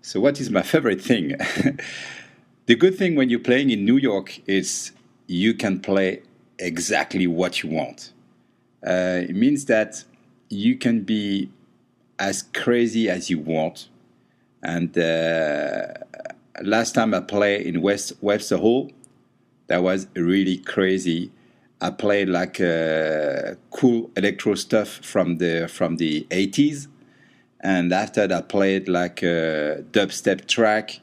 So what is my favorite thing? The good thing when you're playing in New York is you can play exactly what you want. It means that you can be as crazy as you want. And last time I played in Webster Hall, that was really crazy. I played like cool electro stuff from the 80s, and after that I played like a dubstep track,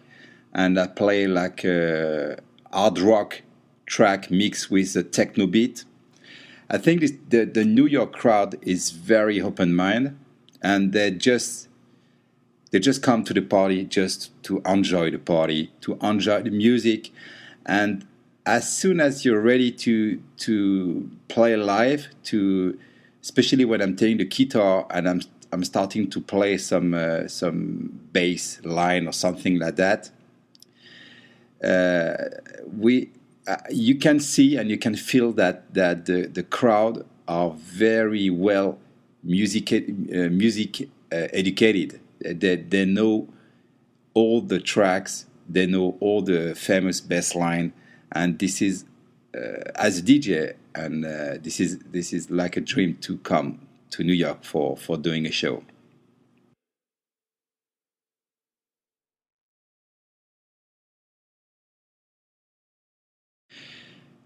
and I played like a hard rock track mixed with a techno beat. I think the New York crowd is very open minded, and they just come to the party just to enjoy the party, to enjoy the music, and as soon as you're ready to play live, to especially when I'm taking the guitar and I'm starting to play some bass line or something like that, we you can see and you can feel that the crowd are very well music educated. They know all the tracks, they know all the famous bass line, and this is as a DJ, and this is like a dream to come to New York for doing a show.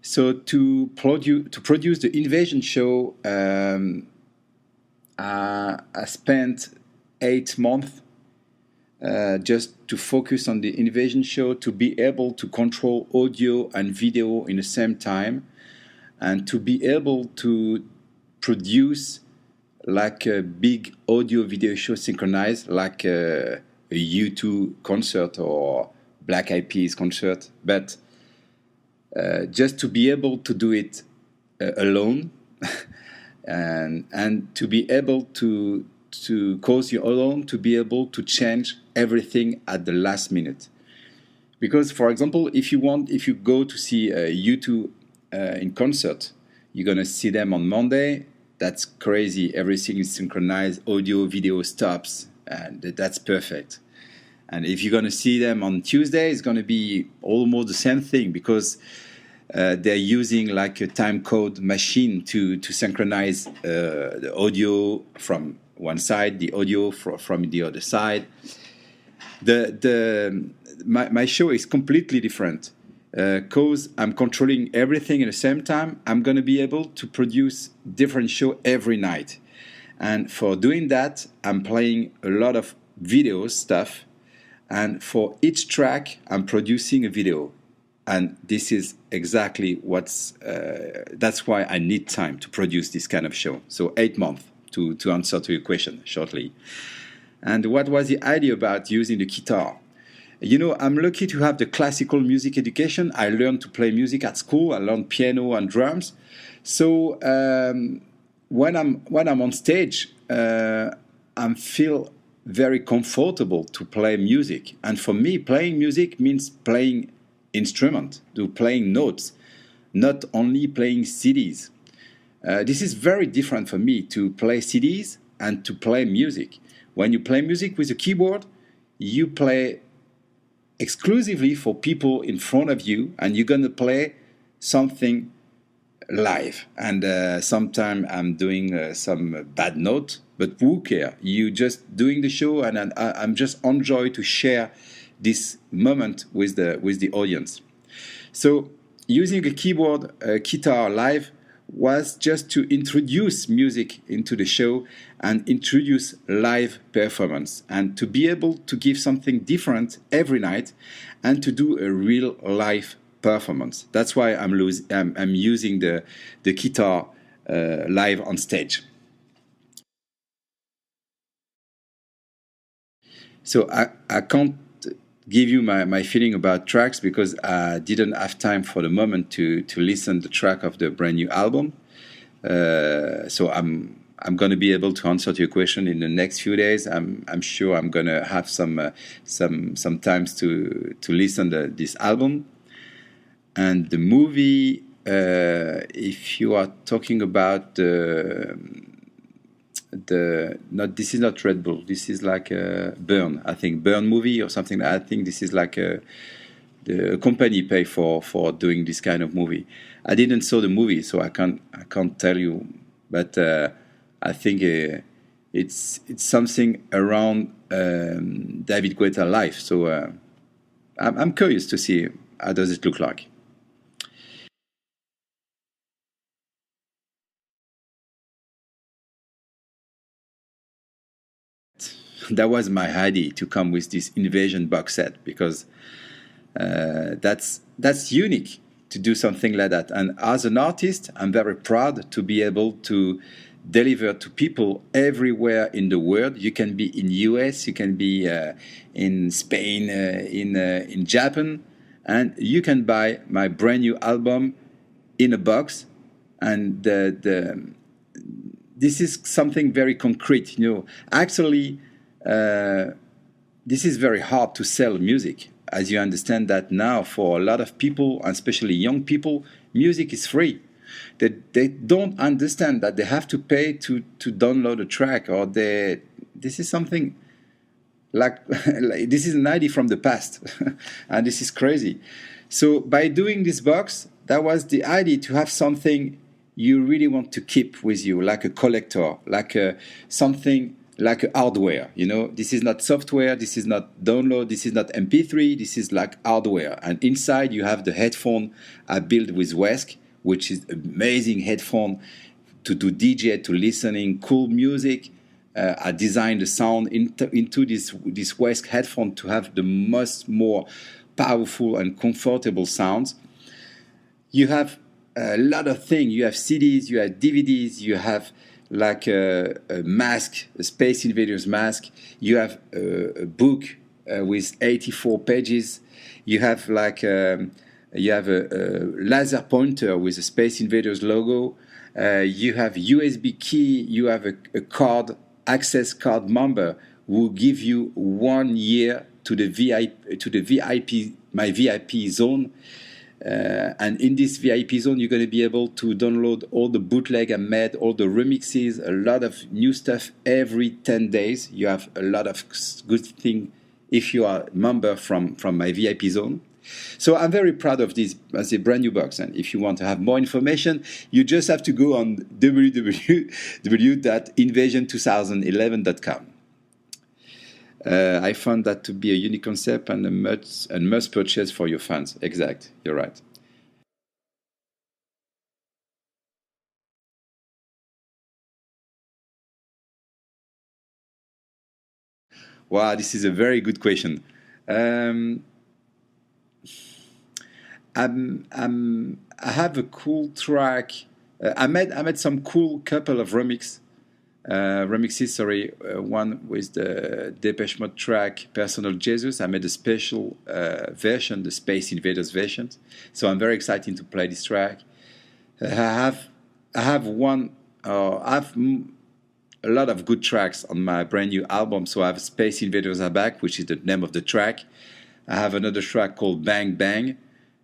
So to produce the Invasion show, I spent 8 months just to focus on the Invasion show, to be able to control audio and video in the same time, and to be able to produce like a big audio video show synchronized, like a U2 concert or Black Eyed Peas concert, but just to be able to do it alone, and to be able to cause you alone to be able to change everything at the last minute. Because, for example, if you go to see U2 in concert, you're gonna see them on Monday. That's crazy. Everything is synchronized. Audio, video stops, and that's perfect. And if you're gonna see them on Tuesday, it's gonna be almost the same thing, because they're using like a time code machine to synchronize the audio from one side, the audio from the other side. My show is completely different, because I'm controlling everything at the same time. I'm going to be able to produce different show every night, and for doing that, I'm playing a lot of video stuff, and for each track, I'm producing a video. And this is exactly that's why I need time to produce this kind of show. So 8 months to answer to your question shortly. And what was the idea about using the guitar? I'm lucky to have the classical music education. I learned to play music at school. I learned piano and drums. So when I'm on stage, I feel very comfortable to play music. And for me, playing music means playing instrument, to playing notes, not only playing CDs. This is very different for me to play CDs and to play music. When you play music with a keyboard, you play exclusively for people in front of you, and you're gonna play something live. And sometimes I'm doing some bad note, but who care? You just doing the show, and I'm just enjoy to share this moment with the audience. So using a keyboard, a guitar live was just to introduce music into the show and introduce live performance, and to be able to give something different every night and to do a real live performance. That's why I'm using the guitar live on stage. So I can't give you my feeling about tracks, because I didn't have time for the moment to listen the track of the brand new album. So I'm going to be able to answer to your question in the next few days. I'm sure I'm going to have some times to listen to this album. And the movie, if you are talking about the not this is not Red Bull. This is like a Burn. I think Burn movie or something. I think this is like the company pay for doing this kind of movie. I didn't saw the movie, so I can't tell you. But I think it's something around David Guetta life. So I'm curious to see how does it look like. That was my idea to come with this Invasion box set because that's unique to do something like that. And as an artist, I'm very proud to be able to deliver to people everywhere in the world. You can be in US, you can be in Spain, in Japan, and you can buy my brand new album in a box. And this is something very concrete. Actually, uh, this is very hard to sell music, as you understand that now for a lot of people, and especially young people, music is free. They don't understand that they have to pay to download a track, or this is something like, like this is an idea from the past, and this is crazy. So by doing this box, that was the idea to have something you really want to keep with you, like a collector, like something like a hardware. This is not software, this is not download, this is not MP3, this is like hardware. And inside you have the headphone I built with Wesk, which is amazing headphone to do DJ, to listening cool music. I designed the sound into this Wesk headphone to have the most more powerful and comfortable sounds. You have a lot of things. You have CDs, you have DVDs, you have like a mask, a Space Invaders mask. You have a book with 84 pages. You have like you have a laser pointer with a Space Invaders logo. You have USB key. You have a card, access card member, who give you 1 year to the VIP, my VIP zone. And in this VIP zone, you're going to be able to download all the bootleg I made, all the remixes, a lot of new stuff every 10 days. You have a lot of good things if you are a member from my VIP zone. So I'm very proud of this as a brand new box. And if you want to have more information, you just have to go on www.invasion2011.com. I found that to be a unique concept and a must purchase for your fans. Exact, you're right. Wow, this is a very good question. Um, I have a cool track. I made some cool couple of remixes. Sorry, one with the Depeche Mode track "Personal Jesus." I made a special version, the Space Invaders version. So I'm very excited to play this track. I have one. I have a lot of good tracks on my brand new album. So I have Space Invaders Are Back, which is the name of the track. I have another track called Bang Bang,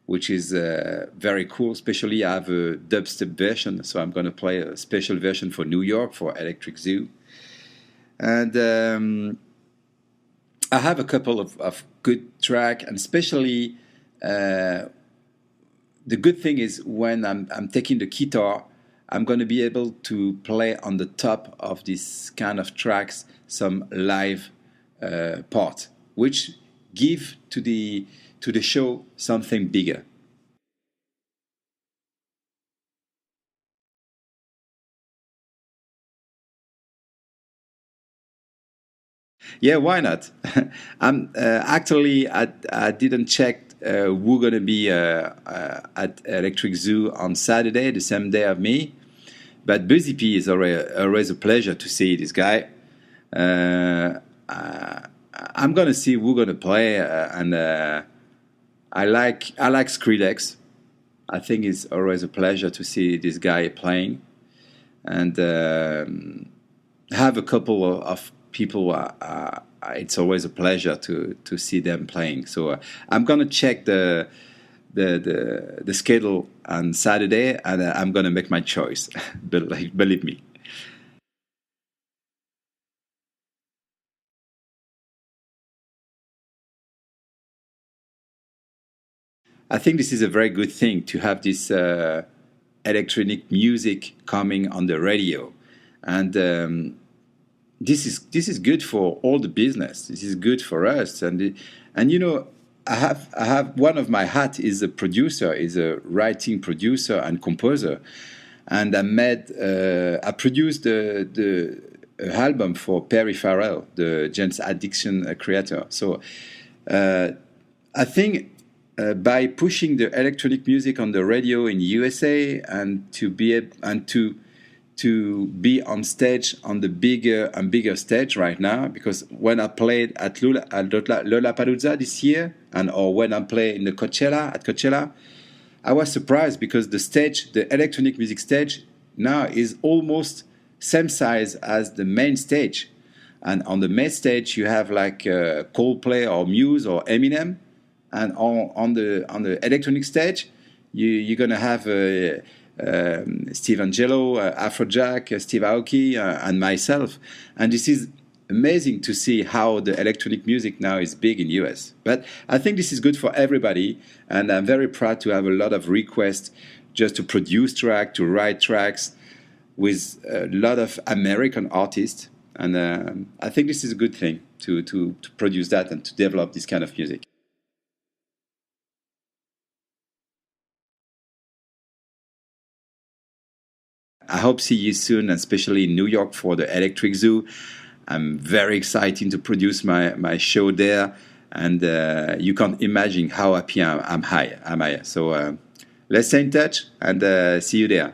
which is very cool. Especially I have a dubstep version, so I'm going to play a special version for New York for Electric Zoo. And I have a couple of good track, and especially the good thing is when I'm taking the guitar, I'm going to be able to play on the top of this kind of tracks some live part, which give to the show something bigger. Yeah, why not? I'm actually I didn't check who gonna be at Electric Zoo on Saturday, the same day of me. But Busy P is always a pleasure to see this guy. Uh, I'm gonna see who gonna play, and I like Skrillex. I think it's always a pleasure to see this guy playing, and have a couple of people. It's always a pleasure to see them playing. So I'm gonna check the schedule on Saturday, and I'm gonna make my choice. Believe me. I think this is a very good thing to have this electronic music coming on the radio, and this is good for all the business. This is good for us, and you know, I have one of my hat is a producer, is a writing producer and composer, and I produced the album for Perry Farrell, the Jane's Addiction creator. So I think by pushing the electronic music on the radio in USA and to be on stage on the bigger and bigger stage right now, because when I played at Lollapalooza this year, or when I play in the Coachella, I was surprised because the stage, the electronic music stage, now is almost same size as the main stage. And on the main stage, you have like Coldplay or Muse or Eminem, and on the electronic stage, you're gonna have Steve Angelo, Afrojack, Steve Aoki, and myself. And this is amazing to see how the electronic music now is big in US. But I think this is good for everybody, and I'm very proud to have a lot of requests just to produce tracks, to write tracks with a lot of American artists. And I think this is a good thing to produce that and to develop this kind of music. I hope see you soon, especially in New York for the Electric Zoo. I'm very excited to produce my show there, and you can't imagine how happy I'm high. So let's stay in touch and see you there.